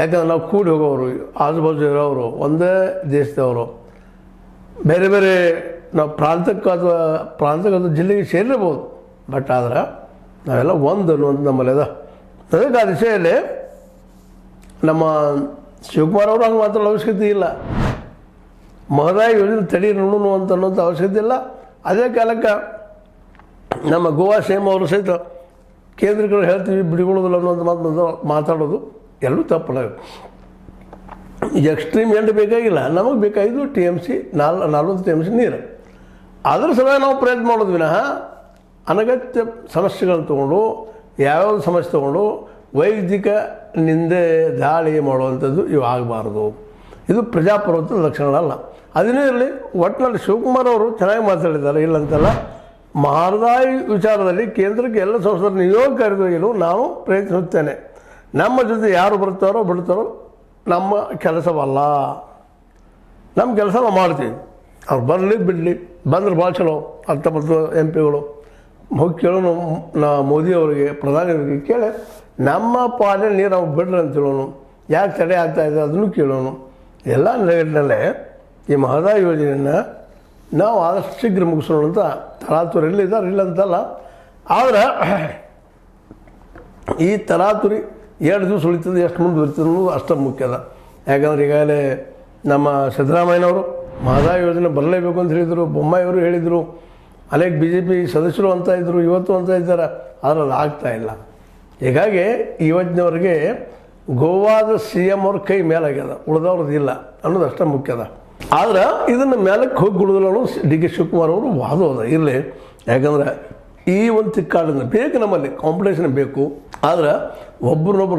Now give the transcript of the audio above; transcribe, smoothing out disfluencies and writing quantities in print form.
ಯಾಕಂದ್ರೆ ನಾವು ಕೂಡಿ ಹೋಗೋರು, ಆಜು ಬಾಜು ಇರೋರು, ಒಂದೇ ದೇಶದವರು, ಬೇರೆ ಬೇರೆ ನಾವು ಪ್ರಾಂತಕ್ಕೆ ಜಿಲ್ಲೆಗೆ ಸೇರಿರ್ಬೋದು. ಬಟ್ ಆದ್ರೆ ನಾವೆಲ್ಲ ಒಂದು ಅನ್ನುವಂಥ ನಮ್ಮಲ್ಲಿ ಅದ. ಅದಕ್ಕೆ ಆ ದಿಶೆಯಲ್ಲಿ ನಮ್ಮ ಶಿವಕುಮಾರ್ ಅವರು ಹಂಗೆ ಮಾತಾಡೋ ಅವಶ್ಯಕತೆ ಇಲ್ಲ. ಮಹದಾಯಿ ಯೋಜನೆ ತಡಿ ನೋಡೋಣ ಅನ್ನೋಂಥ ಅವಶ್ಯಕತೆ ಇಲ್ಲ. ಅದೇ ಕಾಲಕ್ಕೆ ನಮ್ಮ ಗೋವಾ ಸೇಮ್ ಅವರು ಸಹಿತ ಕೇಂದ್ರಗಳು ಹೇಳ್ತೀವಿ ಬಿಡಿಕೊಳ್ಳೋದಿಲ್ಲ ಅನ್ನೋಂಥ ಮಾತು ಮಾತಾಡೋದು ಎಲ್ಲೂ ತಪ್ಪಲ್ಲ. ಎಕ್ಸ್ಟ್ರೀಮ್ ಎಂಡ್ ಬೇಕಾಗಿಲ್ಲ, ನಮಗೆ ಬೇಕಾಗಿದ್ದು TMC 40 TMC ನೀರು. ಅದ್ರ ಸಲುವಾಗಿ ನಾವು ಪ್ರಯತ್ನ ಮಾಡೋದು ವಿನಃ ಅನಗತ್ಯ ಸಮಸ್ಯೆಗಳನ್ನು ತೊಗೊಂಡು ಯಾವ್ಯಾವ ಸಮಸ್ಯೆ ತೊಗೊಂಡು ವೈಯಕ್ತಿಕ ನಿಂದೆ ದಾಳಿ ಮಾಡುವಂಥದ್ದು ಇವು ಆಗಬಾರ್ದು. ಇದು ಪ್ರಜಾಪ್ರಭುತ್ವದ ಲಕ್ಷಣಗಳಲ್ಲ. ಅದನ್ನೇ ಇರಲಿ, ಒಟ್ಟಿನಲ್ಲಿ ಶಿವಕುಮಾರ್ ಅವರು ಚೆನ್ನಾಗಿ ಮಾತಾಡಿದ್ದಾರೆ, ಇಲ್ಲಂತಲ್ಲ. ಮಹದಾಯಿ ವಿಚಾರದಲ್ಲಿ ಕೇಂದ್ರಕ್ಕೆ ಎಲ್ಲ ಸಂಸ್ಥೆಗಳ ನಿಯೋಗ ಕರೆದೊಯ್ಯಲು ನಾನು ಪ್ರಯತ್ನಿಸುತ್ತೇನೆ. ನಮ್ಮ ಜೊತೆ ಯಾರು ಬರ್ತಾರೋ ಬಿಡ್ತಾರೋ ನಮ್ಮ ಕೆಲಸವಲ್ಲ. ನಮ್ಮ ಕೆಲಸ ನಾವು ಮಾಡ್ತೀವಿ. ಅವ್ರು ಬರಲಿ ಬಿಡಲಿ, ಬಂದ್ರೆ ಭಾಳ ಚಲೋ. 19 MP ಹೋಗಿ ಕೇಳೋನು, ಮೋದಿಯವರಿಗೆ, ಪ್ರಧಾನಿಯವರಿಗೆ ಕೇಳಿ ನಮ್ಮ ಪಾಲಿನ ನೀರು ನಾವು ಬಿಡ್ರಿ ಅಂತ ಹೇಳೋನು. ಯಾಕೆ ತಡೆ ಆಗ್ತಾಯಿದೆ ಅದನ್ನು ಕೇಳೋನು. ಎಲ್ಲ ನೆಲೆಗಟ್ಟಿನಲ್ಲೇ ಈ ಮಹದಾಯಿ ಯೋಜನೆಯನ್ನು ನಾವು ಆದಷ್ಟು ಶೀಘ್ರ ಮುಗಿಸೋಣ ಅಂತ ತರಾತುರಿ ಇದ್ದಾರೆ, ಇಲ್ಲ ಅಂತಲ್ಲ. ಆದರೆ ಈ ತರಾತುರಿ 2 ದಿವಸ ಉಳಿತದೆ, ಎಷ್ಟು ಮುಂದೆ ಉಳಿತದೆ ಅನ್ನೋದು ಅಷ್ಟು ಮುಖ್ಯ ಅದ. ಯಾಕಂದ್ರೆ ಈಗಾಗಲೇ ನಮ್ಮ ಸಿದ್ದರಾಮಯ್ಯನವರು ಮಹದಾಯಿ ಯೋಜನೆ ಬರಲೇಬೇಕು ಅಂತ ಹೇಳಿದರು, ಬೊಮ್ಮಾಯಿಯವರು ಹೇಳಿದರು, ಅನೇಕ BJP ಸದಸ್ಯರು ಅಂತ ಇದ್ದರು, ಇವತ್ತು ಅಂತ ಇದ್ದಾರೆ. ಆದರೆ ಅದು ಆಗ್ತಾಯಿಲ್ಲ. ಹೀಗಾಗಿ ಇವತ್ತಿನವರೆಗೆ ಗೋವಾದ CM ಅವ್ರ ಕೈ ಮೇಲಾಗ್ಯದ, ಉಳಿದವ್ರದ್ದು ಇಲ್ಲ ಅನ್ನೋದು ಅಷ್ಟೇ ಮುಖ್ಯ ಅದ. ಆದ್ರೆ ಇದನ್ನು ಮೇಲಕ್ಕೆ ಹೋಗಿ ಗುಡಿದಲ್ಲ ಅನ್ನೋದು DK ಶಿವಕುಮಾರ್ ಅವರು ವಾದೋದ ಇರಲಿ. ಯಾಕಂದ್ರೆ ಈ ಒಂದು ತಿಕ್ಕಾಡನ್ನು ಬೇಕು, ನಮ್ಮಲ್ಲಿ ಕಾಂಪಿಟೇಷನ್ ಬೇಕು. ಆದ್ರೆ ಒಬ್ಬರನ್ನೊಬ್ಬರು